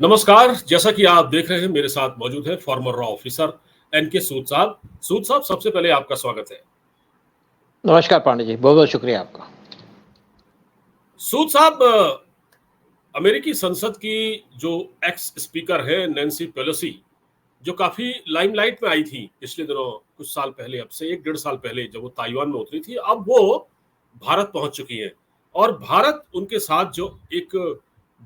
नमस्कार। जैसा कि आप देख रहे हैं, मेरे साथ मौजूद है फॉर्मर रॉ ऑफिसर एनके सूद साहब। सूद साहब, सबसे पहले आपका स्वागत है। नमस्कार पांडे जी, बहुत बहुत शुक्रिया आपका। सूद साहब, अमेरिकी संसद की जो एक्स स्पीकर है नैन्सी पेलोसी, जो काफी लाइमलाइट में आई थी पिछले दिनों, कुछ साल पहले, अब से 1 डेढ़ साल पहले, जब वो ताइवान में उतरी थी, अब वो भारत पहुंच चुकी हैं। और भारत उनके साथ जो एक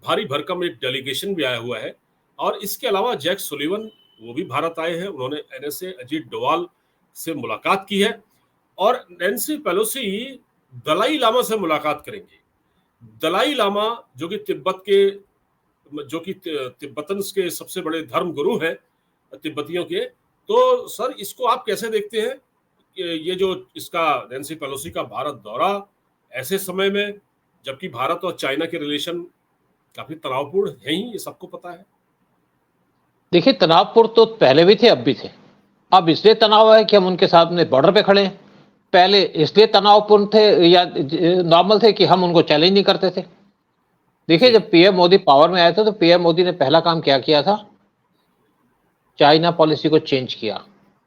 भारी भरकम एक डेलीगेशन भी आया हुआ है। और इसके अलावा जैक सुलिवन, वो भी भारत आए हैं। उन्होंने एनएसए अजीत डोवाल से मुलाकात की है। और नैन्सी पेलोसी दलाई लामा से मुलाकात करेंगे। दलाई लामा जो कि तिब्बतन्स के सबसे बड़े धर्म गुरु हैं, तिब्बतियों के। तो सर, इसको आप कैसे देखते हैं कि ये जो इसका नैन्सी पेलोसी का भारत दौरा ऐसे समय में, जबकि भारत और चाइना के रिलेशन काफी तनावपूर्ण है ही, ये सबको पता है। देखिए, तनावपूर्ण तो पहले भी थे, अब भी थे। अब इसलिए तनाव है कि हम उनके साथ में बॉर्डर पे खड़े हैं। पहले इसलिए तनावपूर्ण थे या नॉर्मल थे कि हम उनको चैलेंज नहीं करते थे। देखिए, जी। जब पीएम मोदी पावर में आए थे तो पीएम मोदी ने पहला काम क्या किया था? चाइना पॉलिसी को चेंज किया।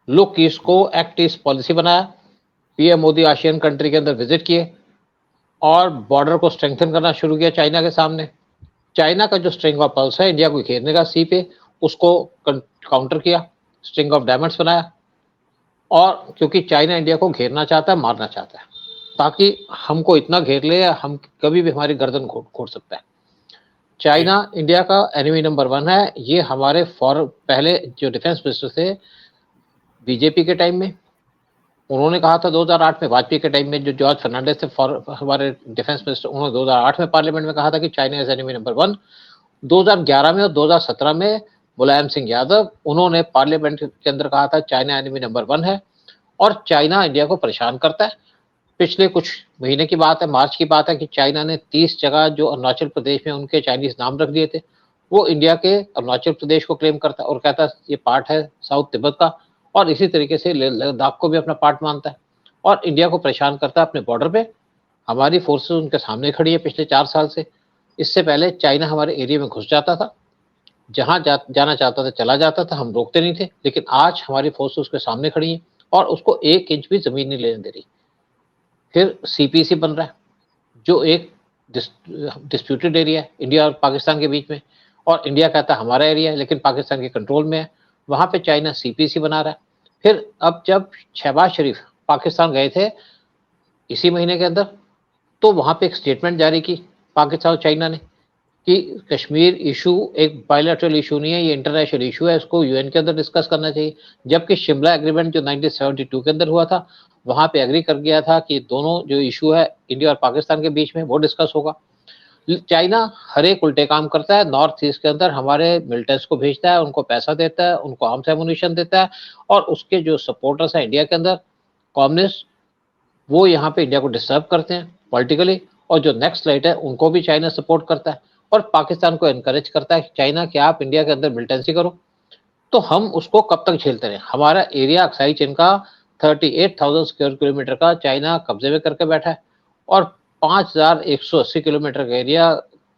लुक ईस्ट को एक्ट ईस्ट पॉलिसी बनाया। पीएम मोदी आसियान कंट्री के अंदर विजिट किए और बॉर्डर को स्ट्रेंथन करना शुरू किया चाइना के सामने। चाइना का जो स्ट्रिंग ऑफ पल्स है इंडिया को घेरने का सी पे, उसको काउंटर किया, स्ट्रिंग ऑफ डायमंड्स बनाया। और क्योंकि चाइना इंडिया को घेरना चाहता है, मारना चाहता है, ताकि हमको इतना घेर ले हम कभी भी हमारी गर्दन घोट सकता है। जी। चाइना इंडिया का एनिमी नंबर 1 है। ये हमारे पहले जो डिफेंस मिनिस्टर थे बीजेपी के टाइम में, उन्होंने कहा था 2008 में, वाजपेयी के टाइम में जो जॉर्ज फर्नांडिस थे हमारे डिफेंस मिनिस्टर, उन्होंने 2008 में पार्लियामेंट में कहा था कि चाइना इज एनिमी नंबर 1। 2011 में और 2017 में मुलायम सिंह यादव, उन्होंने पार्लियामेंट के अंदर कहा था चाइना एनिमी नंबर 1 है और चाइना इंडिया को परेशान करता है। पिछले कुछ महीने की बात है, मार्च की बात है, कि चाइना ने 30 जगह जो अरुणाचल प्रदेश में उनके चाइनीज नाम रख दिए थे, वो इंडिया के अरुणाचल प्रदेश को क्लेम करता है और कहता है ये पार्ट है साउथ तिब्बत का। और इसी तरीके से लद्दाख को भी अपना पार्ट मानता है और इंडिया को परेशान करता है अपने बॉर्डर पे। हमारी फोर्सेस उनके सामने खड़ी है पिछले 4 साल से। इससे पहले चाइना हमारे एरिया में घुस जाता था, जाना चाहता था चला जाता था, हम रोकते नहीं थे। लेकिन आज हमारी फोर्स उसके सामने खड़ी है और उसको 1 इंच भी जमीन नहीं लेने दे रही। फिर सीपीसी बन रहा है, जो एक डिस्प्यूटेड एरिया है इंडिया और पाकिस्तान के बीच में, और इंडिया कहता है हमारा एरिया है, लेकिन पाकिस्तान के कंट्रोल में है। वहां पे चाइना सीपीसी बना रहा है। फिर अब जब शहबाज शरीफ पाकिस्तान गए थे इसी महीने के अंदर, तो वहां पे एक स्टेटमेंट जारी की पाकिस्तान और चाइना ने कि कश्मीर इशू एक बायलैटरल इशू नहीं है, ये इंटरनेशनल इशू है, इसको यूएन के अंदर डिस्कस करना चाहिए। जबकि शिमला एग्रीमेंट जो 1972 के अंदर हुआ था, वहां पे एग्री कर गया था कि दोनों जो इशू है इंडिया और पाकिस्तान के बीच में, वो डिस्कस होगा। चाइना हर एक उल्टे काम करता है। नॉर्थ ईस्ट के अंदर हमारे मिलिटेंट्स को भेजता है, उनको पैसा देता है, उनको आर्म्स एमुनिशन देता है, और उसके जो सपोर्टर्स हैं इंडिया के अंदर, कम्युनिस्ट, वो यहाँ पे इंडिया को डिस्टर्ब करते हैं पॉलिटिकली। और जो नेक्स्ट लाइट है उनको भी चाइना सपोर्ट करता है और पाकिस्तान को एनकरेज करता है कि चाइना कि आप इंडिया के अंदर मिलिटेंसी करो। तो हम उसको कब तक झेलते रहे? हमारा एरिया अक्साई चीन का 38,000 स्क्वायर किलोमीटर का चाइना कब्जे में करके बैठा है और 5,180 किलोमीटर का एरिया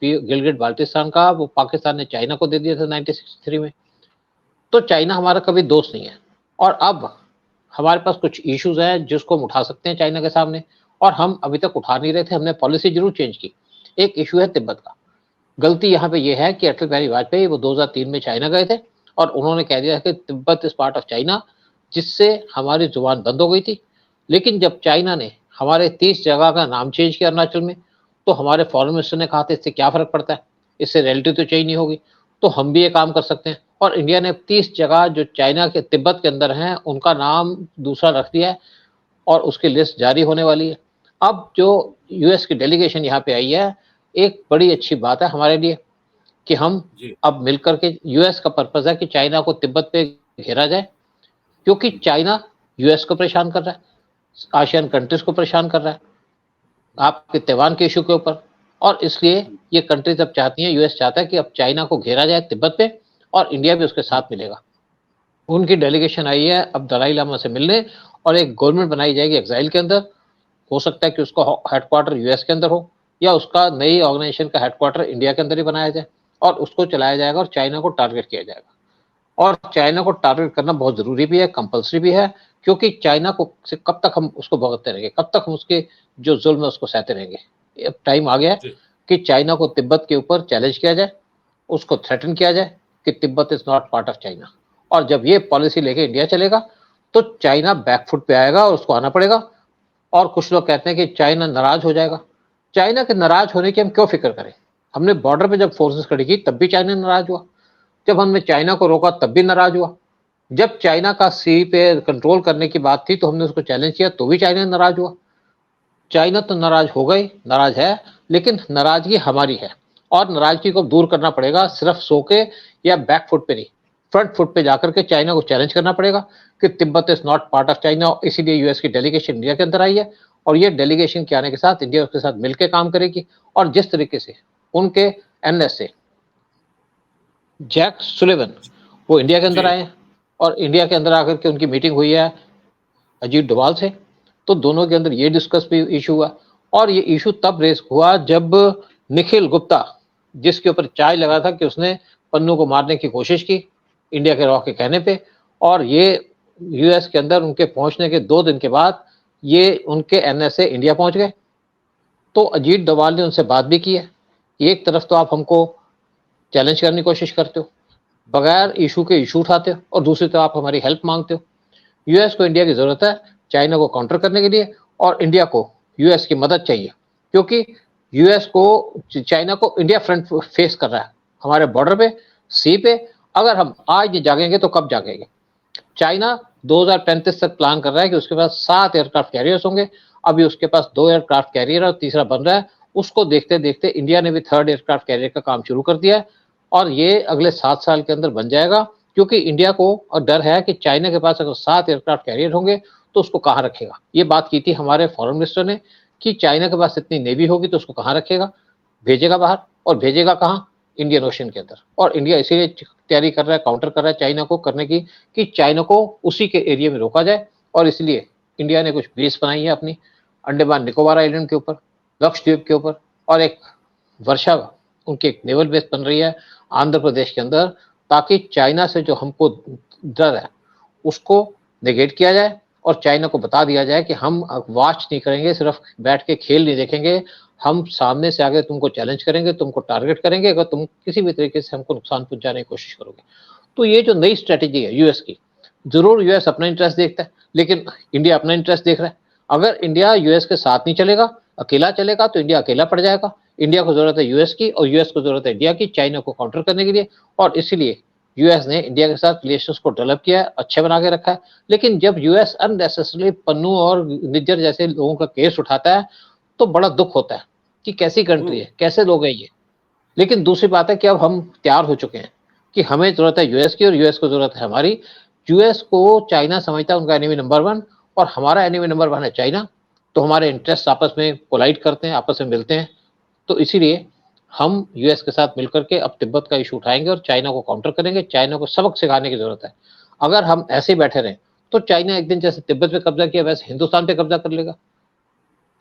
गिलगिट बाल्टिस्तान का वो पाकिस्तान ने चाइना को दे दिया था 1963 में। तो चाइना हमारा कभी दोस्त नहीं है। और अब हमारे पास कुछ इश्यूज हैं जिसको हम उठा सकते हैं चाइना के सामने, और हम अभी तक उठा नहीं रहे थे। हमने पॉलिसी जरूर चेंज की। एक इशू है तिब्बत का। गलती यहाँ पे ये है कि अटल बिहारी वाजपेयी वो 2003 में चाइना गए थे और उन्होंने कह दिया कि Tibet is part of China, जिससे हमारी जुबान बंद हो गई थी। लेकिन जब चाइना ने हमारे 30 जगह का नाम चेंज किया अरुणाचल में, तो हमारे फॉरेन मिनिस्टर ने कहा था इससे क्या फर्क पड़ता है, इससे रिलेटिव तो चेंज नहीं होगी, तो हम भी ये काम कर सकते हैं। और इंडिया ने 30 जगह जो चाइना के तिब्बत के अंदर हैं उनका नाम दूसरा रख दिया है और उसकी लिस्ट जारी होने वाली है। अब जो यूएस की डेलीगेशन यहाँ पे आई है, एक बड़ी अच्छी बात है हमारे लिए कि हम जी। अब मिलकर के, यूएस का पर्पज है कि चाइना को तिब्बत पे घेरा जाए, क्योंकि चाइना यूएस को परेशान कर रहा है, आसियान कंट्रीज को परेशान कर रहा है आपके तैवान के इशू के ऊपर। और इसलिए ये कंट्रीज अब चाहती हैं, यूएस चाहता है कि अब चाइना को घेरा जाए तिब्बत पे और इंडिया भी उसके साथ मिलेगा। उनकी डेलीगेशन आई है अब दलाई लामा से मिलने, और एक गवर्नमेंट बनाई जाएगी एक्साइल के अंदर। हो सकता है कि उसका हेडक्वार्टर यूएस के अंदर हो या उसका नई ऑर्गेनाइजेशन का हेडक्वार्टर इंडिया के अंदर ही बनाया जाए, और उसको चलाया जाएगा और चाइना को टारगेट किया जाएगा। और चाइना को टारगेट करना बहुत जरूरी भी है, कंपल्सरी भी है, क्योंकि चाइना को से कब तक हम उसको भुगतते रहेंगे, कब तक हम उसके जो जुल्म है उसको सहते रहेंगे। अब टाइम आ गया है जी कि चाइना को तिब्बत के ऊपर चैलेंज किया जाए, उसको थ्रेटन किया जाए कि Tibet is not part of China. और जब ये पॉलिसी लेके इंडिया चलेगा तो चाइना बैकफुट पे आएगा और उसको आना पड़ेगा। और कुछ लोग कहते हैं कि चाइना नाराज हो जाएगा। चाइना के नाराज होने की हम क्यों फिक्र करें? हमने बॉर्डर पे जब फोर्सेस खड़ी की तब भी चाइना नाराज हुआ, जब हमने चाइना को रोका तब भी नाराज हुआ, जब चाइना का सी पे कंट्रोल करने की बात थी तो हमने उसको चैलेंज किया तो भी चाइना नाराज हुआ। चाइना तो नाराज हो गई, नाराज है, लेकिन नाराजगी हमारी है और नाराजगी को दूर करना पड़ेगा सिर्फ सो के या बैक फुट पे नहीं, फ्रंट फुट पे जाकर के चाइना को चैलेंज करना पड़ेगा कि Tibet is not part of China. इसीलिए यूएस की डेलीगेशन इंडिया के अंदर आई है और ये डेलीगेशन के आने के साथ इंडिया उसके साथ मिलकर काम करेगी। और जिस तरीके से उनके एनएसए जैक सुलिवन वो इंडिया के अंदर जी आए हैं और इंडिया के अंदर आकर के उनकी मीटिंग हुई है अजीत डोभाल से, तो दोनों के अंदर ये डिस्कस भी इशू हुआ। और ये इशू तब रेस हुआ जब निखिल गुप्ता, जिसके ऊपर चाय लगा था कि उसने पन्नू को मारने की कोशिश की इंडिया के रॉ के कहने पे, और ये यूएस के अंदर उनके पहुंचने के 2 दिन के बाद ये उनके एनएसए इंडिया पहुंच गए। तो अजीत डोभाल ने उनसे बात भी की है। एक तरफ तो आप हमको चैलेंज करने की कोशिश करते हो, बगैर इशू के इशू उठाते हो, और दूसरी तरफ आप हमारी हेल्प मांगते हो। यूएस को इंडिया की जरूरत है चाइना को काउंटर करने के लिए, और इंडिया को यूएस की मदद चाहिए, क्योंकि यूएस को चाइना को इंडिया फ्रंट फेस कर रहा है हमारे बॉर्डर पे, सी पे। अगर हम आज नहीं जागेंगे तो कब जागेंगे? चाइना 2035 तक प्लान कर रहा है कि उसके पास 7 एयरक्राफ्ट कैरियर्स होंगे। अभी उसके पास 2 एयरक्राफ्ट कैरियर और तीसरा बन रहा है। उसको देखते देखते इंडिया ने भी 3rd एयरक्राफ्ट कैरियर का काम शुरू कर दिया है और ये अगले 7 साल के अंदर बन जाएगा, क्योंकि इंडिया को डर है कि चाइना के पास अगर 7 एयरक्राफ्ट कैरियर होंगे तो उसको कहाँ रखेगा। ये बात की थी हमारे फॉरेन मिनिस्टर ने कि चाइना के पास इतनी नेवी होगी तो उसको कहाँ रखेगा, भेजेगा बाहर, और भेजेगा कहाँ? इंडियन ओशन के अंदर। और इंडिया इसीलिए तैयारी कर रहा है, काउंटर कर रहा है चाइना को करने की, कि चाइना को उसी के एरिया में रोका जाए। और इसलिए इंडिया ने कुछ बेस बनाई है अपनी अंडमान निकोबार आइलैंड के ऊपर, लक्षद्वीप के ऊपर, और एक वर्षा उनकी एक नेवल बेस बन रही है आंध्र प्रदेश के अंदर, ताकि चाइना से जो हमको डर है उसको नेगेट किया जाए और चाइना को बता दिया जाए कि हम वॉच नहीं करेंगे, सिर्फ बैठ के खेल नहीं देखेंगे, हम सामने से आगे तुमको चैलेंज करेंगे, तुमको टारगेट करेंगे अगर तुम किसी भी तरीके से हमको नुकसान पहुंचाने की कोशिश करोगे। तो ये जो नई स्ट्रेटेजी है यूएस की, जरूर यूएस अपना इंटरेस्ट देखता है, लेकिन इंडिया अपना इंटरेस्ट देख रहा है। अगर इंडिया यूएस के साथ नहीं चलेगा, अकेला चलेगा, तो इंडिया अकेला पड़ जाएगा। इंडिया को जरूरत है यूएस की और यूएस को जरूरत है इंडिया की, चाइना को काउंटर करने के लिए। और इसीलिए यूएस ने इंडिया के साथ रिलेशंस को डेवलप किया है, अच्छे बना के रखा है। लेकिन जब यूएस अननेसेसरली पन्नू और निज्जर जैसे लोगों का केस उठाता है तो बड़ा दुख होता है कि कैसी कंट्री है, कैसे लोग हैं ये। लेकिन दूसरी बात है कि अब हम तैयार हो चुके हैं कि हमें जरूरत है यूएस की और यूएस को जरूरत है हमारी। यूएस को चाइना समझता है उनका एनिमी नंबर 1 और हमारा एनिमी नंबर 1 है चाइना। तो हमारे इंटरेस्ट आपस में कोलाइड करते हैं, आपस में मिलते हैं। तो इसीलिए हम यूएस के साथ मिलकर के अब तिब्बत का इशू उठाएंगे और चाइना को काउंटर करेंगे। चाइना को सबक सिखाने की जरूरत है। अगर हम ऐसे ही बैठे रहें तो चाइना एक दिन जैसे तिब्बत पे कब्जा किया वैसे हिंदुस्तान पे कब्जा कर लेगा।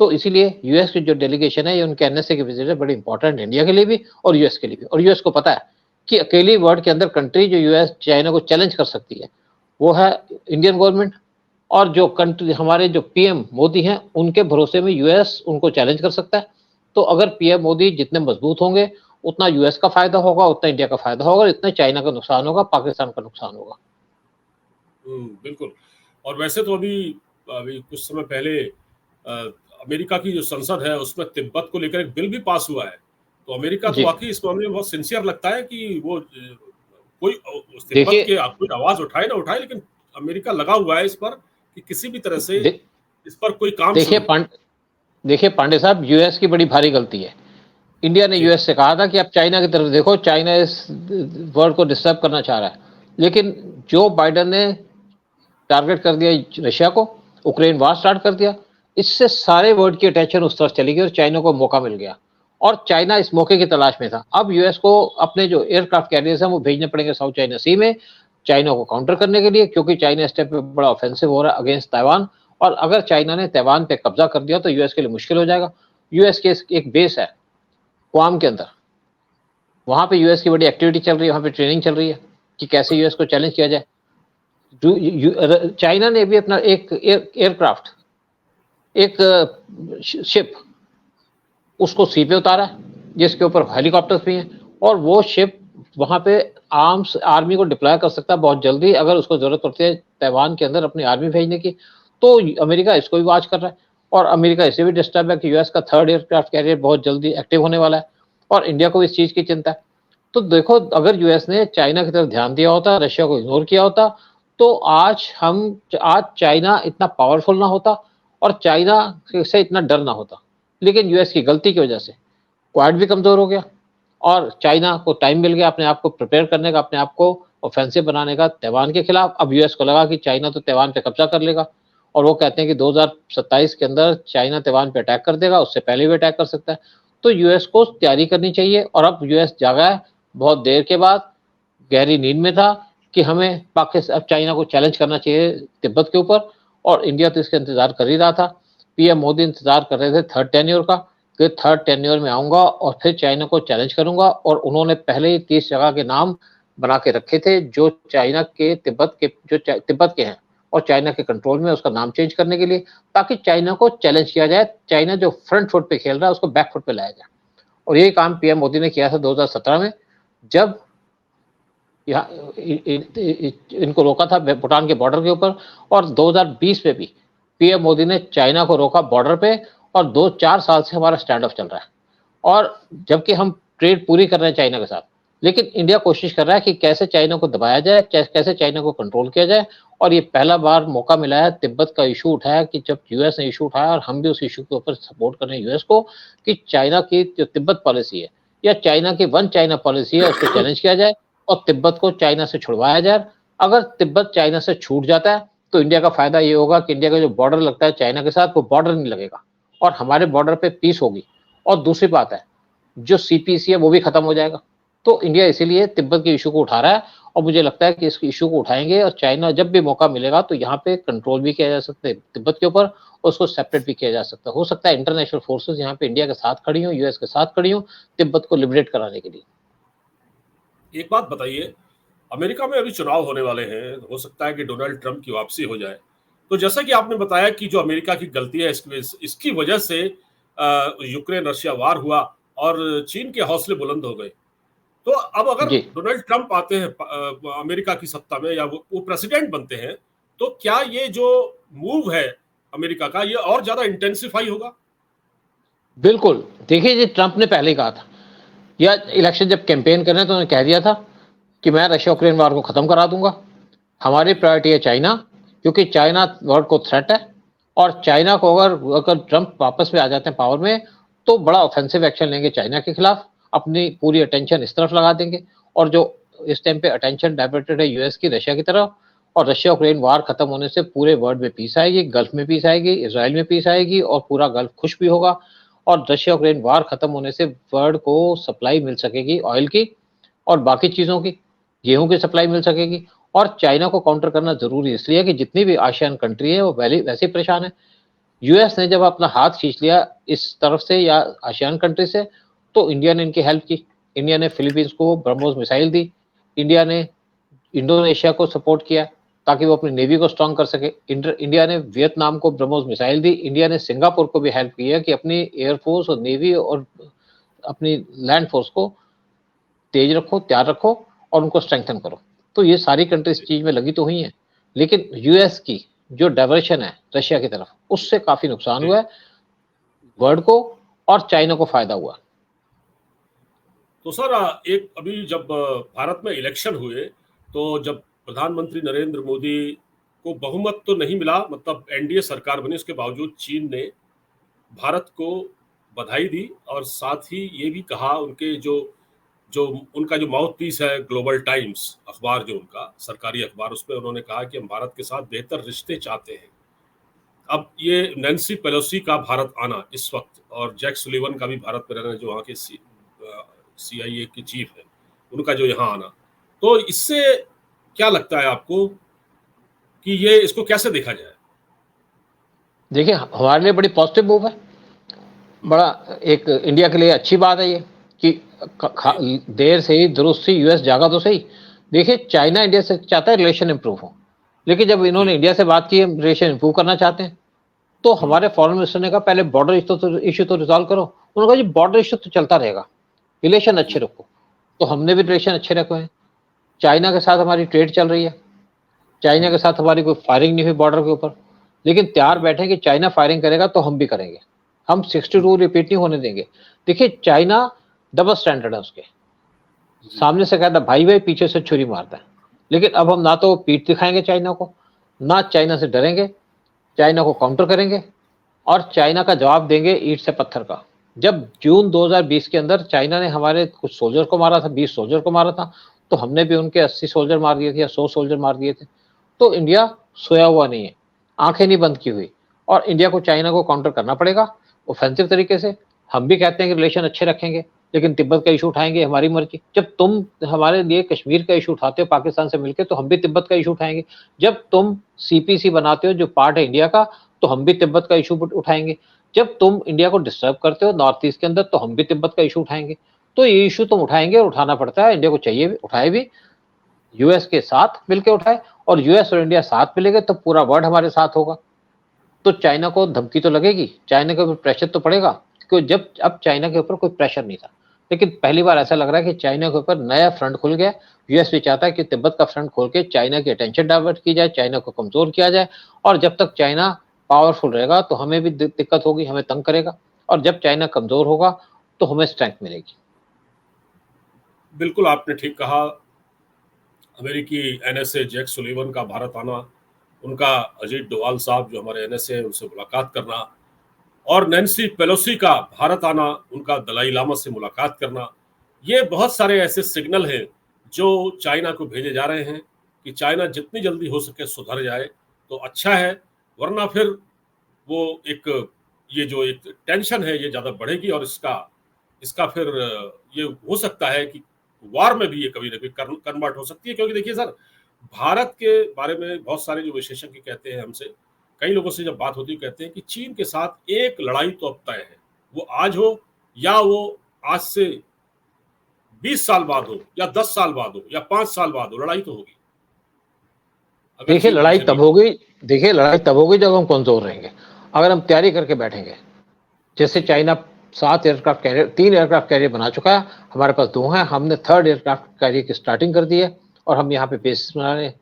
तो इसीलिए यूएस की जो डेलीगेशन है ये उनके एनएसए की विजिट है, बड़ी इंपॉर्टेंट इंडिया के लिए भी और यूएस के लिए भी। और यूएस को पता है कि अकेली वर्ल्ड के अंदर कंट्री जो यूएस चाइना को चैलेंज कर सकती है वो है इंडियन गवर्नमेंट। और जो कंट्री हमारे जो पीएम मोदी हैं उनके भरोसे में यूएस उनको चैलेंज कर सकता है। तो अगर पीएम मोदी जितने मजबूत होंगे उतना यूएस का फायदा होगा, उतना इंडिया का फायदा होगा, इतना चाइना का नुकसान होगा, पाकिस्तान का नुकसान होगा। बिल्कुल। और वैसे तो अभी अभी कुछ समय पहले अमेरिका की जो संसद है उसमें तिब्बत को लेकर एक बिल भी पास हुआ है। तो अमेरिका तो जी वाकई इस मामले में बहुत सिंसियर लगता है कि वो कोई उस तिब्बत देखिए के कोई आवाज उठाए ना उठाए, लेकिन अमेरिका लगा हुआ है इस पर कि किसी भी तरह से दे, इस पर कोई काम देखिए शुरू हो। देखिए पांडे साहब, यूएस की बड़ी भारी गलती है। इंडिया ने जी यूएस से कहा था कि आप चाइना की तरफ देखो, चाइना इस वर्ल्ड को डिस्टर्ब करना चाह रहा है। लेकिन जो बाइडेन ने टारगेट कर दिया रशिया को, यूक्रेन वार स्टार्ट कर दिया, इससे सारे वर्ल्ड की अटेंशन उस तरफ चली गई और चाइना को मौका मिल गया। और चाइना इस मौके की तलाश में था। अब यूएस को अपने जो एयरक्राफ्ट कैरियर्स हैं वो भेजने पड़ेंगे साउथ चाइना सी में, चाइना को काउंटर करने के लिए, क्योंकि चाइना इस टाइप पे बड़ा ऑफेंसिव हो रहा है अगेंस्ट ताइवान। और अगर चाइना ने ताइवान पे कब्जा कर दिया तो यूएस के लिए मुश्किल हो जाएगा। यूएस के एक बेस है क्वाम के अंदर, वहां पे यूएस की बड़ी एक्टिविटी चल रही है, वहां पे ट्रेनिंग चल रही है कि कैसे यूएस को चैलेंज किया जाए। चाइना ने भी अपना एक एयरक्राफ्ट, एक शिप, उसको सी पे उतारा, जिसके ऊपर हेलीकॉप्टर्स भी हैं, और वो शिप वहां पे आर्म्स आर्मी को डिप्लॉय कर सकता है बहुत जल्दी, अगर उसको जरूरत पड़ती है ताइवान के अंदर अपनी आर्मी भेजने की। तो अमेरिका इसको भी वॉच कर रहा है, और अमेरिका इससे भी डिस्टर्ब है कि यूएस का थर्ड एयरक्राफ्ट कैरियर बहुत जल्दी एक्टिव होने वाला है, और इंडिया को इस चीज की चिंता है। तो देखो, अगर यूएस ने चाइना की तरफ ध्यान दिया होता, रशिया को इग्नोर किया होता, तो आज चाइना इतना पावरफुल ना होता, और चाइना से इतना डर ना होता। लेकिन यूएस की गलती की वजह से क्वाड भी कमजोर हो गया, और चाइना को टाइम मिल गया अपने आप को प्रिपेयर करने का, अपने आप को ऑफेंसिव बनाने का ताइवान के खिलाफ। अब यूएस को लगा कि चाइना तो ताइवान पे कब्जा कर लेगा, और वो कहते हैं कि 2027 के अंदर चाइना ताइवान पे अटैक कर देगा, उससे पहले भी अटैक कर सकता है। तो यूएस को तैयारी करनी चाहिए, और अब यूएस जागा है बहुत देर के बाद, गहरी नींद में था कि हमें पाकिस्तान, अब चाइना को चैलेंज करना चाहिए तिब्बत के ऊपर, और इंडिया तो इसका इंतजार कर ही रहा था। पीएम मोदी इंतजार कर रहे थे थर्ड टेन्योर का, कि थर्ड टेन्योर में आऊंगा और फिर चाइना को चैलेंज करूंगा, और उन्होंने पहले ही 30 जगह के नाम बना के रखे थे जो चाइना के तिब्बत के जो तिब्बत के हैं और चाइना के कंट्रोल में, उसका नाम चेंज करने के लिए, ताकि चाइना को चैलेंज किया जाए। चाइना जो फ्रंट फुट पे खेल रहा है उसको बैक फुट पे लाया जाए, और यही काम पीएम मोदी ने किया था 2017 में, जब यहाँ इनको रोका था भूटान के बॉर्डर के ऊपर। और 2020 में भी पीएम मोदी ने चाइना को रोका बॉर्डर पे, और 2-4 साल से हमारा स्टैंड ऑफ चल रहा है, और जबकि हम ट्रेड पूरी कर रहे हैं चाइना के साथ, लेकिन इंडिया कोशिश कर रहा है कि कैसे चाइना को दबाया जाए, कैसे चाइना को कंट्रोल किया जाए। और ये पहला बार मौका मिला है तिब्बत का इशू उठाया, कि जब यूएस ने इशू उठाया, और हम भी उस इशू के ऊपर सपोर्ट कर रहे हैं यूएस को, कि चाइना की जो तिब्बत पॉलिसी है या चाइना की वन चाइना पॉलिसी है, उसको चैलेंज किया जाए और तिब्बत को चाइना से छुड़वाया जाए। अगर तिब्बत चाइना से छूट जाता है तो इंडिया का फायदा ये होगा कि इंडिया का जो बॉर्डर लगता है चाइना के साथ, वो बॉर्डर नहीं लगेगा, और हमारे बॉर्डर पे पीस होगी। और दूसरी बात है, जो सीपीसी है वो भी खत्म हो जाएगा। तो इंडिया इसीलिए तिब्बत के इशू को उठा रहा है, और मुझे लगता है कि इस इशू को उठाएंगे, और चाइना जब भी मौका मिलेगा तो यहाँ पे कंट्रोल भी किया जा सकता है तिब्बत के ऊपर, और उसको सेपरेट भी किया जा सकता है। हो सकता है इंटरनेशनल फोर्सेस यहाँ पे इंडिया के साथ खड़ी हो, यूएस के साथ खड़ी हो, तिब्बत को लिबरेट कराने के लिए। एक बात बताइए, अमेरिका में अभी चुनाव होने वाले हैं, हो सकता है कि डोनाल्ड ट्रंप की वापसी हो जाए। तो जैसा कि आपने बताया कि जो अमेरिका की गलती है, इसकी वजह से यूक्रेन रशिया वार हुआ और चीन के हौसले बुलंद हो गए। तो अब अगर जी डोनाल्ड ट्रंप आते हैं अमेरिका की सत्ता में, या वो प्रेसिडेंट बनते हैं, तो क्या ये जो मूव है अमेरिका का, ये और ज्यादा इंटेंसिफाई होगा? बिल्कुल, देखिए जी, ट्रंप ने पहले ही कहा था, या इलेक्शन जब कैंपेन कर रहे हैं तो उन्होंने कह दिया था कि मैं रशिया यूक्रेन वार को खत्म करा दूंगा, हमारी प्रायोरिटी है चाइना, क्योंकि चाइना वर्ल्ड को थ्रेट है, और चाइना को अगर अगर ट्रंप वापस में आ जाते हैं पावर में, तो बड़ा ऑफेंसिव एक्शन लेंगे चाइना के खिलाफ, अपनी पूरी अटेंशन इस तरफ लगा देंगे। और जो इस टाइम पे अटेंशन डाइवर्टेड है यूएस की रशिया की तरफ, और रशिया यूक्रेन वार खत्म होने से पूरे वर्ल्ड में पीस आएगी, गल्फ में पीस आएगी, इसराइल में पीस आएगी, और पूरा गल्फ खुश भी होगा। और रशिया यूक्रेन वार खत्म होने से वर्ल्ड को सप्लाई मिल सकेगी ऑयल की, और बाकी चीजों की, गेहूं की सप्लाई मिल सकेगी। और चाइना को काउंटर करना जरूरी इसलिए है कि जितनी भी आसियान कंट्री है वो वैसे ही परेशान है। यूएस ने जब अपना हाथ खींच लिया इस तरफ से या आसियान कंट्री से, तो इंडिया ने इनकी हेल्प की। इंडिया ने फिलीपींस को ब्रह्मोस मिसाइल दी, इंडिया ने इंडोनेशिया को सपोर्ट किया ताकि वो अपनी नेवी को स्ट्रांग कर सके, इंडिया ने वियतनाम को ब्रह्मोस मिसाइल दी, इंडिया ने सिंगापुर को भी हेल्प की है कि अपनी एयरफोर्स और नेवी और अपनी लैंड फोर्स को तेज रखो, तैयार रखो, और उनको स्ट्रेंथन करो। तो ये सारी कंट्रीज चीज में लगी तो हुई हैं, लेकिन यूएस की जो डाइवर्शन है रशिया की तरफ, उससे काफी नुकसान हुआ है वर्ल्ड को, और चाइना को फायदा हुआ। तो सर, एक अभी जब भारत में इलेक्शन हुए, तो जब प्रधानमंत्री नरेंद्र मोदी को बहुमत तो नहीं मिला, मतलब एनडीए सरकार बनी, उसके बावजूद चीन ने भारत को बधाई दी, और साथ ही ये भी कहा, उनके जो जो उनका जो माउथ पीस है ग्लोबल टाइम्स अखबार, जो उनका सरकारी अखबार, उसमें उन्होंने कहा कि हम भारत के साथ बेहतर रिश्ते चाहते हैं। अब ये नैन्सी पेलोसी का भारत आना इस वक्त, और जैक सुलिवन का भी भारत में रहना, जो वहाँ के CIA की चीफ है, उनका जो यहाँ आना, तो इससे क्या लगता है आपको कि ये इसको कैसे देखा जाए? देखिए, हमारे लिए बड़ी पॉजिटिव मूव है, बड़ा एक इंडिया के लिए अच्छी बात है ये, कि देर से ही दुरुस्त ही यूएस जागा तो सही। देखिए चाइना इंडिया से चाहता है रिलेशन इंप्रूव हो, लेकिन जब इन्होंने इंडिया से बात की है रिलेशन इंप्रूव करना चाहते हैं, तो हमारे फॉरेन मिनिस्टर ने कहा पहले बॉर्डर इशू तो रिजॉल्व करो। उन्होंने कहा जी बॉर्डर इशू तो चलता रहेगा, रिलेशन अच्छे रखो। तो हमने भी रिलेशन अच्छे रखे हैं। चाइना के साथ हमारी ट्रेड चल रही है, चाइना के साथ हमारी कोई फायरिंग नहीं हुई बॉर्डर के ऊपर, लेकिन तैयार बैठे कि चाइना फायरिंग करेगा तो हम भी करेंगे, हम 62 रिपीट नहीं होने देंगे। देखिए चाइना डबल स्टैंडर्ड है, उसके सामने से कहता भाई भाई, पीछे से छुरी मारता है। लेकिन अब हम ना तो पीठ दिखाएंगे चाइना को, ना चाइना से डरेंगे, चाइना को काउंटर करेंगे और चाइना का जवाब देंगे ईंट से पत्थर का। जब जून 2020 के अंदर चाइना ने हमारे कुछ सोल्जर को मारा था, 20 सोल्जर को मारा था, तो हमने भी उनके 80 सोल्जर मार दिए थे या 100 सोल्जर मार दिए थे। तो इंडिया सोया हुआ नहीं है, आंखें नहीं बंद की हुई, और इंडिया को चाइना को काउंटर करना पड़ेगा ऑफेंसिव तरीके से। हम भी कहते हैं कि रिलेशन अच्छे रखेंगे, लेकिन तिब्बत का इशू उठाएंगे, हमारी मर्जी। जब तुम हमारे लिए कश्मीर का इशू उठाते हो पाकिस्तान से मिलकर, तो हम भी तिब्बत का इशू उठाएंगे। जब तुम सीपीसी बनाते हो जो पार्ट है इंडिया का, तो हम भी तिब्बत का इशू उठाएंगे। जब तुम इंडिया को डिस्टर्ब करते हो नॉर्थ ईस्ट के अंदर, तो हम भी तिब्बत का इशू उठाएंगे। तो ये इशू तुम उठाएंगे और उठाना पड़ता है, इंडिया को चाहिए भी, उठाए भी, यूएस के साथ मिलकर उठाए, और यूएस और इंडिया साथ मिलेंगे तो पूरा वर्ल्ड हमारे साथ होगा। तो चाइना को धमकी तो लगेगी, चाइना के ऊपर प्रेशर तो पड़ेगा, क्योंकि जब अब चाइना के ऊपर कोई प्रेशर नहीं था, लेकिन पहली बार ऐसा लग रहा है कि चाइना के ऊपर नया फ्रंट खुल गया। यूएस भी चाहता है कि तिब्बत का फ्रंट खोल के चाइना की अटेंशन डाइवर्ट की जाए, चाइना को कमजोर किया जाए, और जब तक चाइना पावरफुल रहेगा तो हमें भी दिक्कत होगी, हमें तंग करेगा, और जब चाइना कमजोर होगा तो हमें स्ट्रेंथ मिलेगी। बिल्कुल आपने ठीक कहा। अमेरिकी एनएसए जैक सुलिवन का भारत आना, उनका अजीत डोवाल साहब जो हमारे एनएसए हैं उनसे मुलाकात करना, और नैन्सी पेलोसी का भारत आना, उनका दलाई लामा से मुलाकात करना, ये बहुत सारे ऐसे सिग्नल हैं जो चाइना को भेजे जा रहे हैं कि चाइना जितनी जल्दी हो सके सुधर जाए तो अच्छा है, वरना फिर वो एक ये जो एक टेंशन है ये ज़्यादा बढ़ेगी, और इसका इसका फिर ये हो सकता है कि वार में भी ये कभी ना कभी कन्वर्ट हो सकती है। क्योंकि देखिए सर, भारत के बारे में बहुत सारे जो विशेषज्ञ कहते हैं हमसे, कई लोगों से जब बात होती है कहते हैं कि चीन के साथ एक लड़ाई तो अब तय है, वो आज हो या वो आज से 20 साल बाद हो या 10 साल बाद हो या 5 साल बाद हो, लड़ाई तो होगी। देखिए लड़ाई तब होगी, देखिए लड़ाई तब होगी जब हम कमजोर रहेंगे। अगर हम तैयारी करके बैठेंगे, जैसे China 7 aircraft carrier, 3 aircraft carrier बना चुका है, हमारे पास 2 हैं, हमने 3rd एयरक्राफ्ट कैरियर की स्टार्टिंग कर दी है, और हम यहाँ पे बेसिस बना रहे हैं,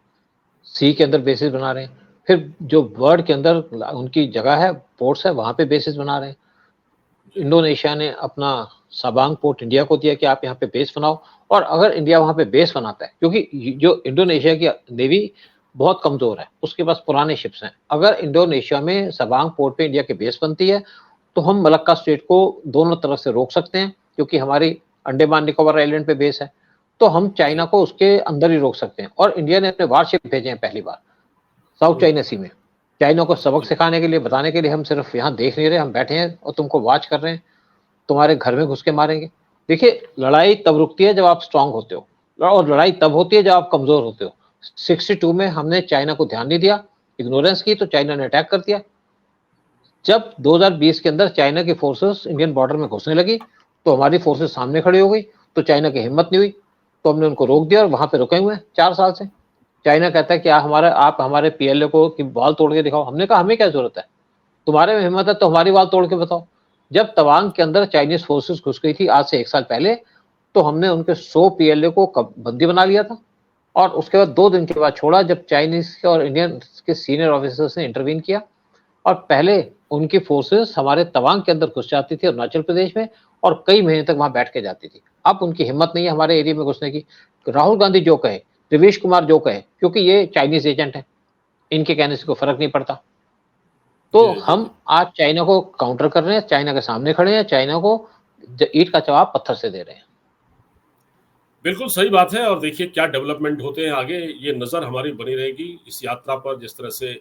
सी के अंदर बेसिस बना रहे हैं, फिर जो वर्ल्ड के अंदर उनकी जगह है, पोर्ट्स है, वहां पे बेसिस बना रहे हैं। इंडोनेशिया ने अपना सबांग पोर्ट इंडिया को दिया कि आप यहाँ पे बेस बनाओ, और अगर इंडिया वहां पे बेस बनाता है, क्योंकि जो इंडोनेशिया की नेवी बहुत कमजोर है, उसके पास पुराने शिप्स हैं, अगर इंडोनेशिया में सबांग पोर्ट पे इंडिया की बेस बनती है तो हम मलक्का स्टेट को दोनों तरफ से रोक सकते हैं, क्योंकि हमारी अंडमान निकोबार आइलैंड पे बेस है, तो हम चाइना को उसके अंदर ही रोक सकते हैं। और इंडिया ने अपने वारशिप भेजे हैं पहली बार साउथ चाइना सी में, चाइना को सबक सिखाने के लिए, बताने के लिए। हम सिर्फ यहाँ देख नहीं रहे, हम बैठे हैं और तुमको वॉच कर रहे हैं, तुम्हारे घर में घुस के मारेंगे। देखिए लड़ाई तब रुकती है जब आप स्ट्रांग होते हो, और लड़ाई तब होती है जब आप कमजोर होते हो। 62 में हमने चाइना को ध्यान नहीं दिया, इग्नोरेंस की, तो चाइना ने अटैक कर दिया। जब 2020 के अंदर चाइना की फोर्सेस इंडियन बॉर्डर में घुसने लगी, तो हमारी फोर्सेस सामने खड़ी हो गई, तो चाइना की हिम्मत नहीं हुई, तो हमने उनको रोक दिया, और वहां पे रुके हुए हैं 4 साल से। चाइना कहता है कि आप हमारे पीएलए को कि वाल तोड़ के दिखाओ। हमने कहा हमें क्या जरूरत है, तुम्हारे में हिम्मत है तो हमारी वाल तोड़ के बताओ। जब तवांग के अंदर चाइनीज फोर्सेस घुस गई थी आज से 1 साल पहले, तो हमने उनके 100 पीएलए को बंदी बना लिया था, और उसके बाद 2 दिन के बाद छोड़ा, जब चाइनीज के और इंडियन के सीनियर ऑफिसर्स ने इंटरवीन किया, और पहले उनकी फोर्सेस हमारे तवांग के अंदर घुस जाती थी अरुणाचल प्रदेश में, और कई महीने तक वहां बैठ के जाती थी। अब उनकी हिम्मत नहीं है हमारे एरिया में घुसने की। राहुल गांधी जो कहे, रवीश कुमार जो कहे, क्योंकि ये चाइनीज एजेंट है, इनके कहने से कोई फर्क नहीं पड़ता। तो हम आज चाइना को काउंटर कर रहे हैं, चाइना के सामने खड़े हैं, चाइना को ईंट का जवाब पत्थर से दे रहे हैं। बिल्कुल सही बात है। और देखिए क्या डेवलपमेंट होते हैं आगे, ये नज़र हमारी बनी रहेगी इस यात्रा पर। जिस तरह से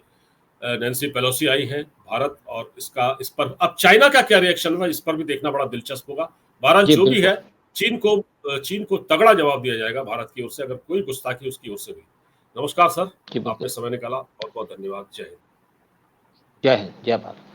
नैन्सी पेलोसी आई है भारत, और इस पर अब चाइना का क्या रिएक्शन होगा, इस पर भी देखना बड़ा दिलचस्प होगा। बहरहाल जो भी है, चीन को तगड़ा जवाब दिया जाएगा भारत की ओर से, अगर कोई गुस्ताखी उसकी ओर से भी। नमस्कार सर, आपने समय निकाला, बहुत बहुत धन्यवाद। जय हिंद। जय हिंद, जय भारत।